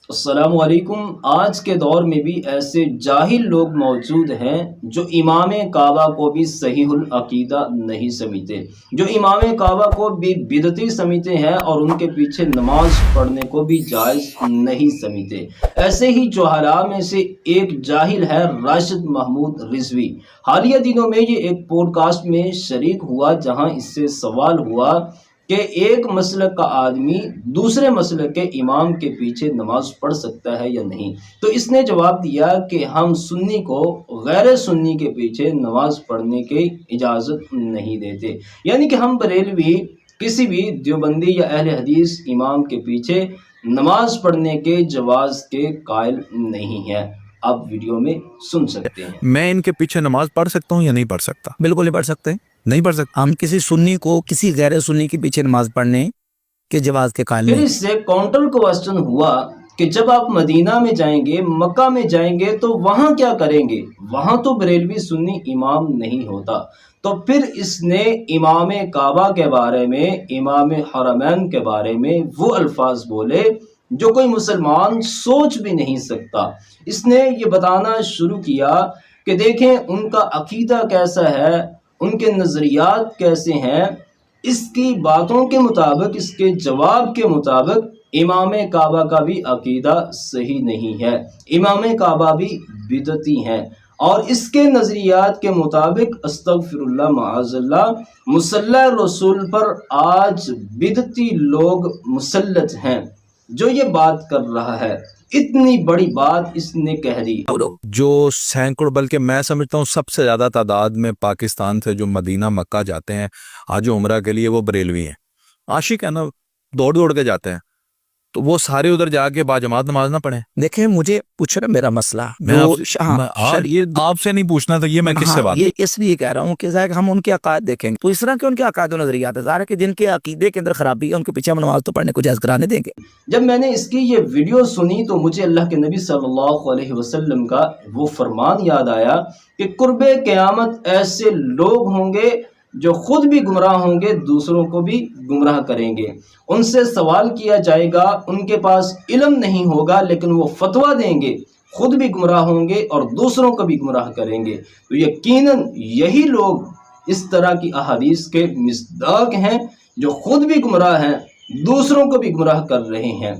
السلام علیکم۔ آج کے دور میں بھی ایسے جاہل لوگ موجود ہیں جو امام کعبہ کو بھی صحیح العقیدہ نہیں سمجھتے، جو امام کعبہ کو بھی بدعتی سمجھتے ہیں اور ان کے پیچھے نماز پڑھنے کو بھی جائز نہیں سمجھتے۔ ایسے ہی جوہراء میں سے ایک جاہل ہے راشد محمود رضوی۔ حالیہ دنوں میں یہ ایک پوڈ کاسٹ میں شریک ہوا جہاں اس سے سوال ہوا کہ ایک مسلک کا آدمی دوسرے مسلک کے امام کے پیچھے نماز پڑھ سکتا ہے یا نہیں، تو اس نے جواب دیا کہ ہم سنی کو غیر سنی کے پیچھے نماز پڑھنے کی اجازت نہیں دیتے، یعنی کہ ہم بریلوی کسی بھی دیوبندی یا اہل حدیث امام کے پیچھے نماز پڑھنے کے جواز کے قائل نہیں ہیں۔ آپ ویڈیو میں سن سکتے ہیں۔ میں ان کے پیچھے نماز پڑھ سکتا ہوں یا نہیں پڑھ سکتا؟ بالکل نہیں پڑھ سکتے۔ نہیں پڑھ سکتا۔ ہم کسی سنی کو کسی غیر سنی کے پیچھے نماز پڑھنے کے جواز کے قائل پھر نہیں۔ اس سے کاؤنٹر کوسچن ہوا کہ جب آپ مدینہ میں جائیں گے، مکہ میں جائیں گے تو وہاں کیا کریں گے؟ وہاں تو بریلوی سنی امام نہیں ہوتا۔ تو پھر اس نے امام کعبہ کے بارے میں، امام حرمین کے بارے میں وہ الفاظ بولے جو کوئی مسلمان سوچ بھی نہیں سکتا۔ اس نے یہ بتانا شروع کیا کہ دیکھیں ان کا عقیدہ کیسا ہے، ان کے نظریات کیسے ہیں۔ اس کی باتوں کے مطابق، اس کے جواب کے مطابق امام کعبہ کا بھی عقیدہ صحیح نہیں ہے، امام کعبہ بھی بدعتی ہیں، اور اس کے نظریات کے مطابق استغفر اللہ معاذ اللہ مصلی رسول پر آج بدعتی لوگ مسلط ہیں۔ جو یہ بات کر رہا ہے، اتنی بڑی بات اس نے کہہ دی۔ جو سینکڑوں، بلکہ میں سمجھتا ہوں سب سے زیادہ تعداد میں پاکستان سے جو مدینہ مکہ جاتے ہیں آج عمرہ کے لیے، وہ بریلوی ہیں۔ عاشق ہے نا، دوڑ دوڑ کے جاتے ہیں، تو وہ سارے ادھر جا کے باجماعت نماز نہ پڑھیں۔ دیکھیں مجھے پوچھ رہا میرا مسئلہ یہ آپ سے نہیں پوچھنا تھا، یہ میں کس سے بات؟ یہ اس لیے کہہ رہا ہوں کہ ظاہر ہم ان کے عقائد دیکھیں گے تو اس طرح کے ان کے عقائد و نظریات ہے، ظاہر ہے کہ جن کے عقیدے کے اندر خرابی ہے ان کے پیچھے ہم نماز تو پڑھنے کو جائز کرانے دیں گے۔ جب میں نے اس کی یہ ویڈیو سنی تو مجھے اللہ کے نبی صلی اللہ علیہ وسلم کا وہ فرمان یاد آیا کہ قرب قیامت ایسے لوگ ہوں گے جو خود بھی گمراہ ہوں گے، دوسروں کو بھی گمراہ کریں گے۔ ان سے سوال کیا جائے گا، ان کے پاس علم نہیں ہوگا لیکن وہ فتویٰ دیں گے، خود بھی گمراہ ہوں گے اور دوسروں کو بھی گمراہ کریں گے۔ تو یقیناً یہی لوگ اس طرح کی احادیث کے مصداق ہیں جو خود بھی گمراہ ہیں، دوسروں کو بھی گمراہ کر رہے ہیں۔